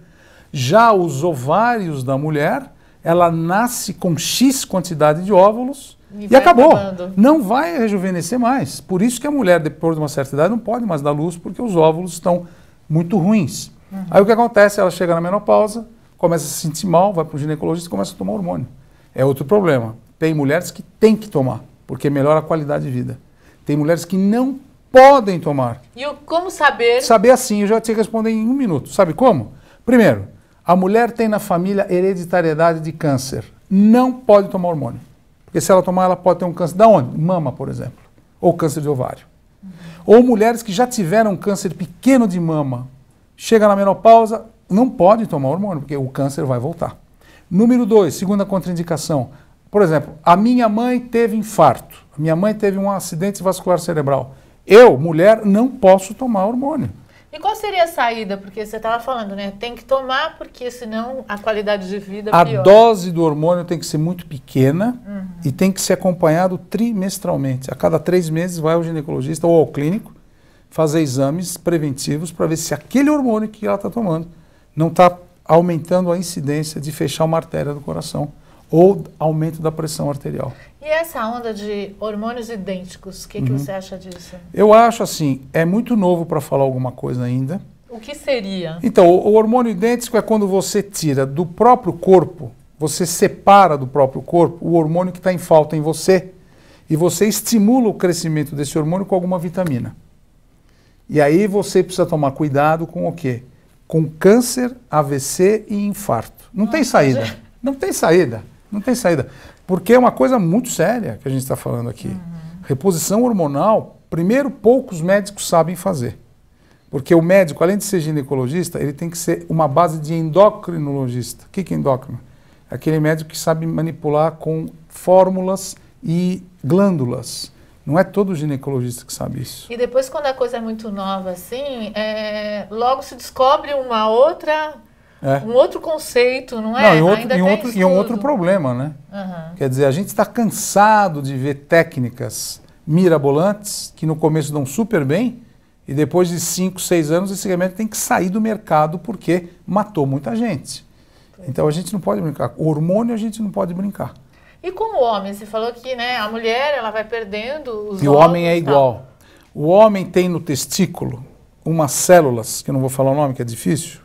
C: Já os ovários da mulher, ela nasce com X quantidade de óvulos e acabou. Acabando. Não vai rejuvenescer mais. Por isso que a mulher, depois de uma certa idade, não pode mais dar luz, porque os óvulos estão muito ruins. Aí o que acontece? Ela chega na menopausa, começa a se sentir mal, vai para o ginecologista e começa a tomar hormônio. É outro problema. Tem mulheres que têm que tomar, porque melhora a qualidade de vida. Tem mulheres que não podem tomar.
B: E como saber?
C: Saber assim, eu já te responder em 1 minuto. Sabe como? Primeiro, a mulher tem na família hereditariedade de câncer. Não pode tomar hormônio. Porque se ela tomar, ela pode ter um câncer. Da onde? Mama, por exemplo. Ou câncer de ovário. Ou mulheres que já tiveram câncer pequeno de mama. Chega na menopausa, não pode tomar hormônio, porque o câncer vai voltar. Número 2, segunda contraindicação. Por exemplo, a minha mãe teve infarto. A minha mãe teve um acidente vascular cerebral. Eu, mulher, não posso tomar hormônio.
B: E qual seria a saída? Porque você estava falando, né? Tem que tomar, porque senão a qualidade de vida piora.
C: A dose do hormônio tem que ser muito pequena e tem que ser acompanhado trimestralmente. A cada 3 meses vai ao ginecologista ou ao clínico fazer exames preventivos para ver se aquele hormônio que ela está tomando não está aumentando a incidência de fechar uma artéria do coração ou aumento da pressão arterial.
B: E essa onda de hormônios idênticos, o que você acha disso?
C: Eu acho assim, é muito novo para falar alguma coisa ainda.
B: O que seria?
C: Então, o hormônio idêntico é quando você tira do próprio corpo, você separa do próprio corpo o hormônio que está em falta em você e você estimula o crescimento desse hormônio com alguma vitamina. E aí você precisa tomar cuidado com o quê? Com câncer, AVC e infarto. Não tem saída. Não tem saída. Não tem saída. Porque é uma coisa muito séria que a gente está falando aqui. Reposição hormonal, primeiro, poucos médicos sabem fazer. Porque o médico, além de ser ginecologista, ele tem que ser uma base de endocrinologista. O que é endócrino? É aquele médico que sabe manipular com fórmulas e glândulas. Não é todo ginecologista que sabe isso.
B: E depois, quando a coisa é muito nova assim, logo se descobre uma outra, um outro conceito, não é?
C: E um outro problema, né? Quer dizer, a gente está cansado de ver técnicas mirabolantes, que no começo dão super bem, e depois de 5, 6 anos esse remédio tem que sair do mercado porque matou muita gente. Então a gente não pode brincar. O hormônio a gente não pode brincar.
B: E como homem, você falou que, né, a mulher ela vai perdendo os
C: E o homem é igual. O homem tem no testículo umas células, que eu não vou falar o nome, que é difícil,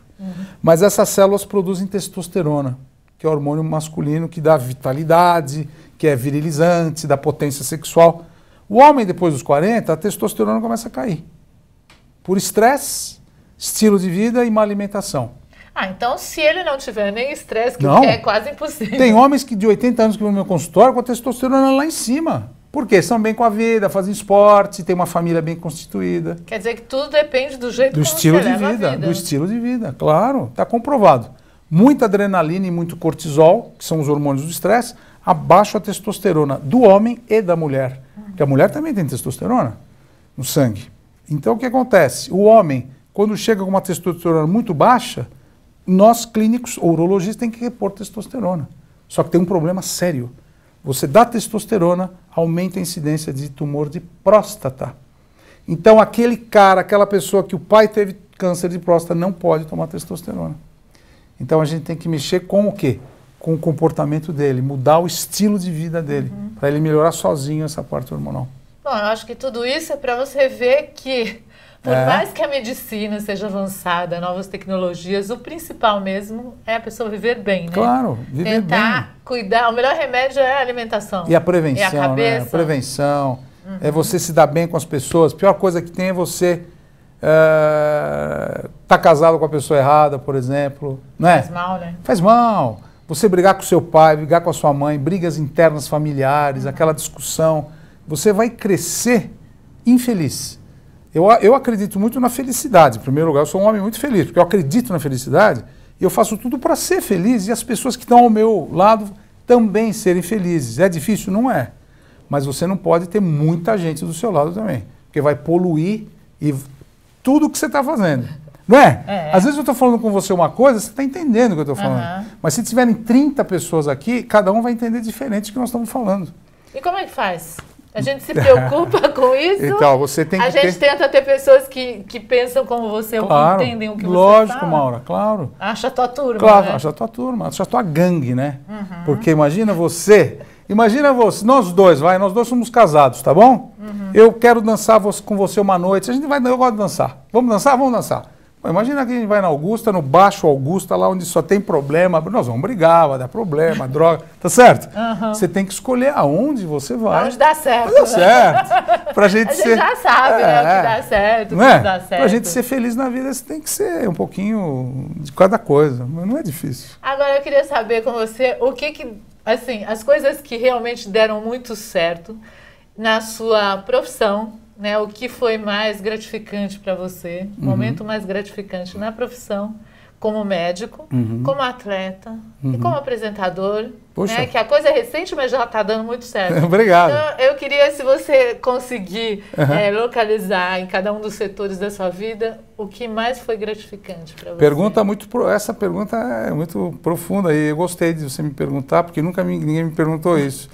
C: mas essas células produzem testosterona, que é o hormônio masculino que dá vitalidade, que é virilizante, dá potência sexual. O homem, depois dos 40, a testosterona começa a cair. Por estresse, estilo de vida e má alimentação.
B: Ah, então se ele não tiver nem estresse, que
C: Não.
B: é quase impossível.
C: Tem homens que de 80 anos que vão no meu consultório com a testosterona lá em cima. Por quê? Estão bem com a vida, fazem esporte, tem uma família bem constituída.
B: Quer dizer que tudo depende do jeito
C: Do
B: como
C: estilo
B: você
C: de
B: leva a
C: vida,
B: vida.
C: do estilo de vida, claro, está comprovado. Muita adrenalina e muito cortisol, que são os hormônios do estresse, abaixam a testosterona do homem e da mulher. Porque a mulher também tem testosterona no sangue. Então o que acontece? O homem, quando chega com uma testosterona muito baixa, nós clínicos ou urologistas temos que repor testosterona. Só que tem um problema sério. Você dá testosterona, aumenta a incidência de tumor de próstata. Então aquele cara, aquela pessoa que o pai teve câncer de próstata não pode tomar testosterona. Então a gente tem que mexer com o quê? Com o comportamento dele, mudar o estilo de vida dele, para ele melhorar sozinho essa parte hormonal.
B: Bom, eu acho que tudo isso é para você ver que, por mais que a medicina seja avançada, novas tecnologias, o principal mesmo é a pessoa viver bem, né?
C: Claro, viver
B: Tentar cuidar. O melhor remédio é a alimentação.
C: E a prevenção,
B: é a cabeça.
C: né? A prevenção, é você se dar bem com as pessoas. A pior coisa que tem é você tá casado com a pessoa errada, por exemplo. Não é?
B: Faz mal, né?
C: Faz mal. Você brigar com seu pai, brigar com a sua mãe, brigas internas familiares, aquela discussão. Você vai crescer infeliz. Eu acredito muito na felicidade. Em primeiro lugar, eu sou um homem muito feliz, porque eu acredito na felicidade e eu faço tudo para ser feliz e as pessoas que estão ao meu lado também serem felizes. É difícil? Não é. Mas você não pode ter muita gente do seu lado também, porque vai poluir e tudo o que você está fazendo. Não é? Às vezes eu estou falando com você uma coisa, você está entendendo o que eu estou falando. Mas se tiverem 30 pessoas aqui, cada um vai entender diferente do que nós estamos falando.
B: E como é que faz? A gente se preocupa com isso?
C: Então, você tem que
B: A gente tenta ter pessoas que pensam como você,
C: claro,
B: ou que entendem o que você
C: lógico,
B: fala.
C: Maura, claro.
B: Acha a tua turma,
C: Claro,
B: né?
C: acha a tua turma, acha a tua gangue, né? Porque imagina você, nós dois somos casados, tá bom? Eu quero dançar com você uma noite, eu gosto de dançar. Vamos dançar? Vamos dançar. Pô, imagina que a gente vai na Augusta, no Baixo Augusta, lá onde só tem problema, nós vamos brigar, vai dar problema, droga, tá certo? Você tem que escolher aonde você vai.
B: Onde dá certo.
C: Dá certo. Pra gente
B: A gente já sabe, né, o que dá certo, o que não dá certo.
C: Pra gente ser feliz na vida, você tem que ser um pouquinho de cada coisa, mas não é difícil.
B: Agora eu queria saber com você o que assim, as coisas que realmente deram muito certo na sua profissão, né? O que foi mais gratificante para você, o momento mais gratificante na profissão, como médico, como atleta e como apresentador, né? Que a coisa é recente, mas já está dando muito certo.
C: Obrigado.
B: Então, eu queria, se você conseguir localizar em cada um dos setores da sua vida, o que mais foi gratificante para você.
C: Essa pergunta é muito profunda e eu gostei de você me perguntar, porque ninguém me perguntou isso.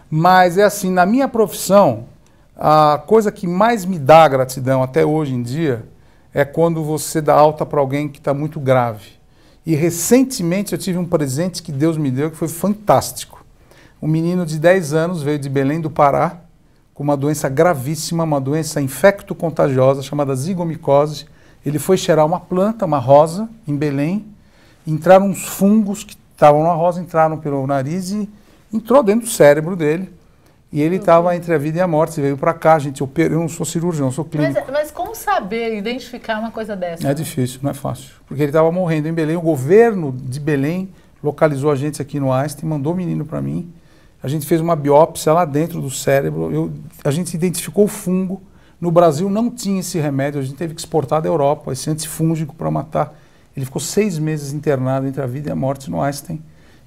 C: Mas é assim, na minha profissão, a coisa que mais me dá gratidão até hoje em dia é quando você dá alta para alguém que está muito grave. E recentemente eu tive um presente que Deus me deu que foi fantástico. Um menino de 10 anos veio de Belém do Pará com uma doença gravíssima, uma doença infecto-contagiosa chamada zigomicose. Ele foi cheirar uma planta, uma rosa, em Belém. Entraram uns fungos que estavam na rosa, entraram pelo nariz e entrou dentro do cérebro dele. E ele estava entre a vida e a morte, você veio para cá, gente, eu não sou cirurgião, eu sou clínico.
B: Mas como saber identificar uma coisa dessa?
C: É difícil, não é fácil. Porque ele estava morrendo em Belém, o governo de Belém localizou a gente aqui no Einstein, mandou o menino para mim, a gente fez uma biópsia lá dentro do cérebro, a gente identificou o fungo, no Brasil não tinha esse remédio, a gente teve que exportar da Europa, esse antifúngico para matar. Ele ficou 6 meses internado entre a vida e a morte no Einstein.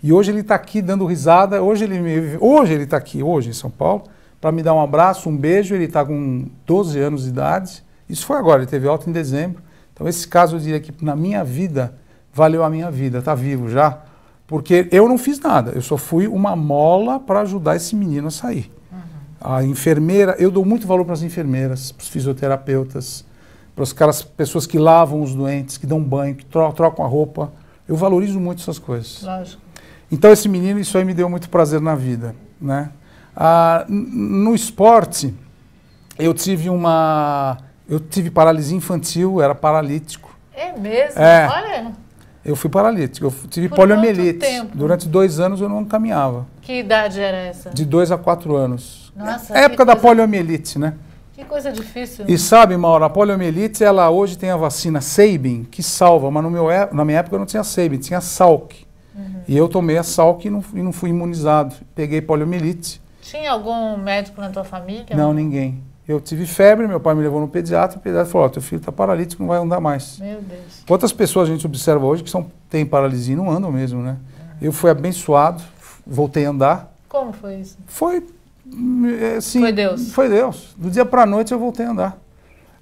C: E hoje ele está aqui dando risada, hoje ele está aqui, hoje em São Paulo, para me dar um abraço, um beijo, ele está com 12 anos de idade, isso foi agora, ele teve alta em dezembro, então esse caso eu diria que na minha vida, valeu a minha vida, está vivo já, porque eu não fiz nada, eu só fui uma mola para ajudar esse menino a sair. A enfermeira, eu dou muito valor para as enfermeiras, para os fisioterapeutas, para aquelas pessoas que lavam os doentes, que dão banho, que trocam a roupa. Eu valorizo muito essas coisas.
B: Lógico.
C: Então esse menino, isso aí me deu muito prazer na vida, né? No esporte, eu tive paralisia infantil, era paralítico.
B: É mesmo?
C: É.
B: Olha.
C: Eu fui paralítico, eu tive
B: Por
C: poliomielite.
B: quanto tempo?
C: Durante 2 anos eu não caminhava.
B: Que idade era essa?
C: De 2 a 4 anos.
B: Nossa,
C: É época da poliomielite, né?
B: Que coisa difícil.
C: E sabe, Maura, a poliomielite, ela hoje tem a vacina Sabin, que salva, mas na minha época não tinha Sabin, tinha Salk. E eu tomei a Salk e não fui imunizado. Peguei poliomielite.
B: Tinha algum médico na tua família?
C: Não, ninguém. Eu tive febre, meu pai me levou no pediatra, o pediatra falou, teu filho está paralítico, não vai andar mais.
B: Meu Deus.
C: Quantas pessoas a gente observa hoje que têm paralisia e não andam mesmo, né? Eu fui abençoado, voltei a andar.
B: Como foi isso?
C: Foi, assim...
B: Foi Deus?
C: Foi Deus. Do dia para a noite eu voltei a andar.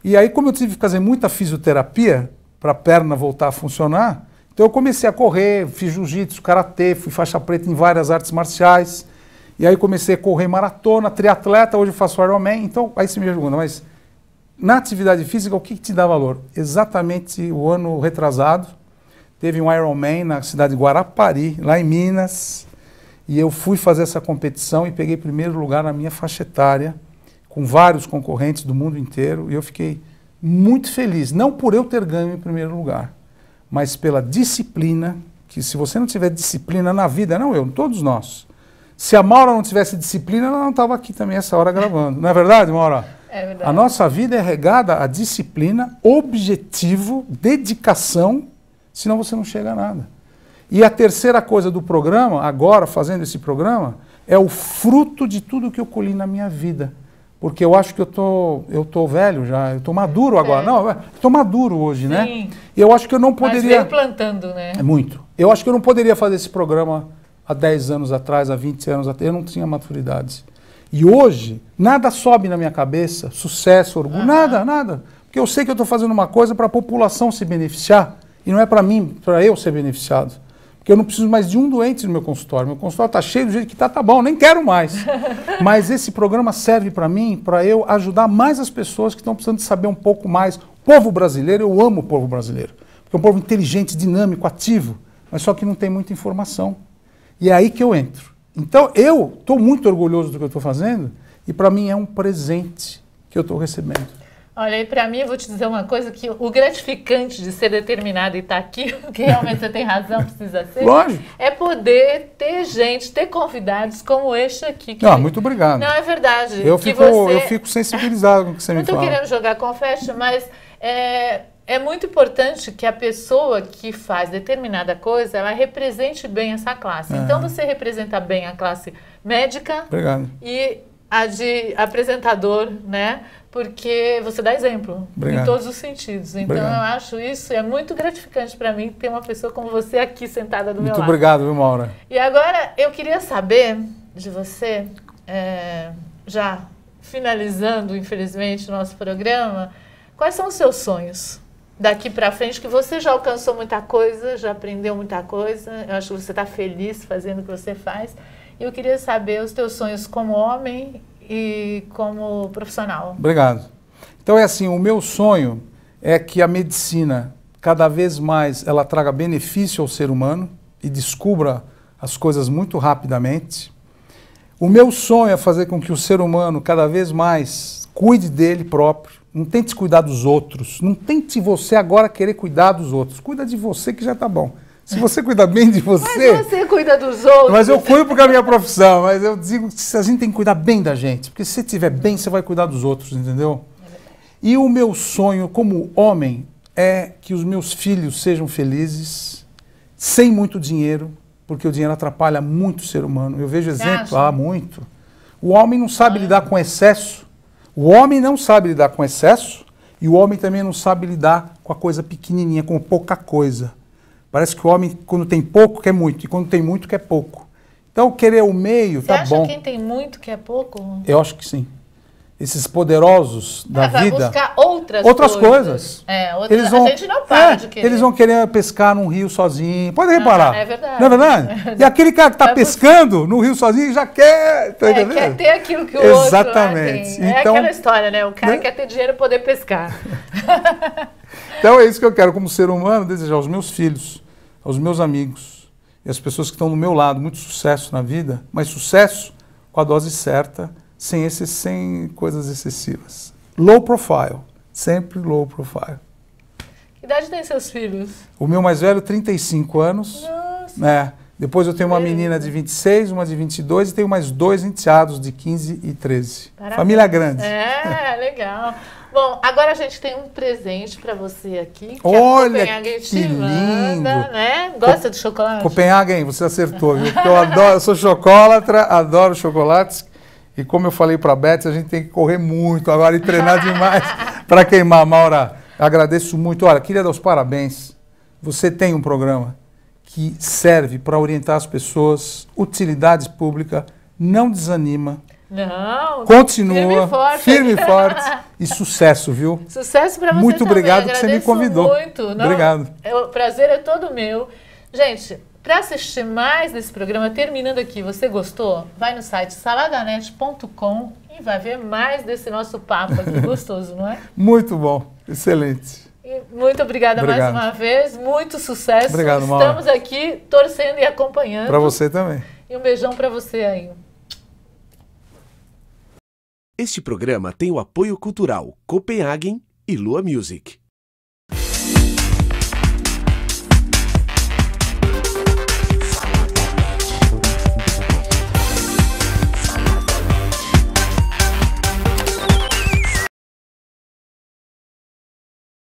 C: E aí, como eu tive que fazer muita fisioterapia para a perna voltar a funcionar, então eu comecei a correr, fiz jiu-jitsu, karatê, fui faixa preta em várias artes marciais. E aí comecei a correr maratona, triatleta, hoje eu faço Ironman. Então, aí você me pergunta, mas na atividade física, o que te dá valor? Exatamente o ano retrasado, teve um Ironman na cidade de Guarapari, lá em Minas, e eu fui fazer essa competição e peguei primeiro lugar na minha faixa etária, com vários concorrentes do mundo inteiro, e eu fiquei muito feliz, não por eu ter ganho em primeiro lugar, mas pela disciplina, que se você não tiver disciplina na vida, não eu, todos nós, se a Maura não tivesse disciplina, ela não estava aqui também essa hora gravando. Não é verdade, Maura?
B: É verdade.
C: A nossa vida é regada a disciplina, objetivo, dedicação, senão você não chega a nada. E a terceira coisa do programa, agora fazendo esse programa, é o fruto de tudo que eu colhi na minha vida. Porque eu acho que eu tô velho já, eu estou maduro agora. Não, estou maduro hoje, né?
B: Sim.
C: E eu acho que eu não poderia...
B: Mas veio plantando, né?
C: É muito. Eu acho que eu não poderia fazer esse programa há 10 anos atrás, há 20 anos atrás, eu não tinha maturidade. E hoje, nada sobe na minha cabeça, sucesso, orgulho, nada. Porque eu sei que eu estou fazendo uma coisa para a população se beneficiar, e não é para mim, para eu ser beneficiado. Porque eu não preciso mais de um doente no meu consultório. Meu consultório está cheio do jeito que tá bom, nem quero mais. Mas esse programa serve para mim, para eu ajudar mais as pessoas que estão precisando de saber um pouco mais. O povo brasileiro, eu amo o povo brasileiro. Porque é um povo inteligente, dinâmico, ativo, mas só que não tem muita informação. E é aí que eu entro. Então, eu estou muito orgulhoso do que eu estou fazendo e para mim é um presente que eu estou recebendo.
B: Olha, e para mim, eu vou te dizer uma coisa, que o gratificante de ser determinada e estar aqui, que realmente você tem razão, precisa ser,
C: Lógico.
B: é poder ter gente, ter convidados como este aqui. Que...
C: Muito obrigado.
B: Não, é verdade.
C: Eu fico sensibilizado com o que você me fala.
B: Não estou querendo jogar confete, mas é muito importante que a pessoa que faz determinada coisa, ela represente bem essa classe. Então, você representa bem a classe médica.
C: Obrigado.
B: E a de apresentador, né? Porque você dá exemplo.
C: Obrigado.
B: Em todos os sentidos. Então,
C: Obrigado.
B: eu acho isso, é muito gratificante para mim ter uma pessoa como você aqui sentada do meu lado.
C: Muito obrigado, viu, Maura?
B: E agora, eu queria saber de você, já finalizando, infelizmente, o nosso programa, quais são os seus sonhos daqui para frente, que você já alcançou muita coisa, já aprendeu muita coisa, eu acho que você está feliz fazendo o que você faz. E eu queria saber os teus sonhos como homem e como profissional.
C: Obrigado. Então é assim, o meu sonho é que a medicina, cada vez mais, ela traga benefício ao ser humano e descubra as coisas muito rapidamente. O meu sonho é fazer com que o ser humano, cada vez mais, cuide dele próprio. Não tente cuidar dos outros. Não tente você agora querer cuidar dos outros. Cuida de você que já está bom. Se você cuidar bem de você...
B: Mas você cuida dos outros.
C: Mas eu cuido porque é a minha profissão. Mas eu digo que a gente tem que cuidar bem da gente. Porque se você estiver bem, você vai cuidar dos outros, entendeu? E o meu sonho como homem é que os meus filhos sejam felizes, sem muito dinheiro, porque o dinheiro atrapalha muito o ser humano. Eu vejo exemplo, muito. O homem não sabe lidar com excesso. O homem não sabe lidar com excesso e o homem também não sabe lidar com a coisa pequenininha, com pouca coisa. Parece que o homem, quando tem pouco, quer muito, e quando tem muito, quer pouco. Então, querer o meio, tá bom.
B: Você acha que quem tem muito quer pouco?
C: Eu acho que sim. esses poderosos da vida...
B: buscar outras
C: coisas.
B: A gente não para de querer.
C: Eles vão querer pescar num rio sozinho. Pode reparar.
B: É verdade.
C: Não é verdade? E aquele cara que está pescando no rio sozinho já quer... Tá
B: quer ter aquilo que o
C: Exatamente.
B: outro tem. Então, aquela história, né? O cara quer ter dinheiro e poder pescar.
C: Então é isso que eu quero como ser humano, desejar aos meus filhos, aos meus amigos e às pessoas que estão do meu lado, muito sucesso na vida, mas sucesso com a dose certa, sem coisas excessivas. Low profile, sempre low profile.
B: Que idade tem seus filhos?
C: O meu mais velho, 35 anos.
B: Nossa.
C: Depois eu tenho uma menina de 26, uma de 22 e tenho mais 2 enteados de 15 e 13.
B: Parabéns.
C: Família grande.
B: Legal. Bom, agora a gente tem um presente para você aqui. Que
C: olha,
B: a
C: que lindo.
B: Né? Gosta de chocolate?
C: Copenhagen, você acertou, viu? Porque eu sou chocolatra, adoro chocolates. E como eu falei para a Beth, a gente tem que correr muito agora e treinar demais para queimar. Maura, agradeço muito. Olha, queria dar os parabéns. Você tem um programa que serve para orientar as pessoas, utilidade pública, não desanima.
B: Não,
C: continua, firme e forte e sucesso, viu?
B: Sucesso para você
C: muito
B: também.
C: Obrigado que você me convidou.
B: Muito. Não,
C: obrigado.
B: O prazer é todo meu. Gente, para assistir mais desse programa, terminando aqui, você gostou? Vai no site saladanet.com e vai ver mais desse nosso papo aqui gostoso, não é?
C: Muito bom, excelente.
B: E muito obrigada mais uma vez, muito sucesso.
C: Obrigado, Maura.
B: Estamos aqui torcendo e acompanhando.
C: Para você também.
B: E um beijão para você aí.
A: Este programa tem o apoio cultural Copenhagen e Lua Music.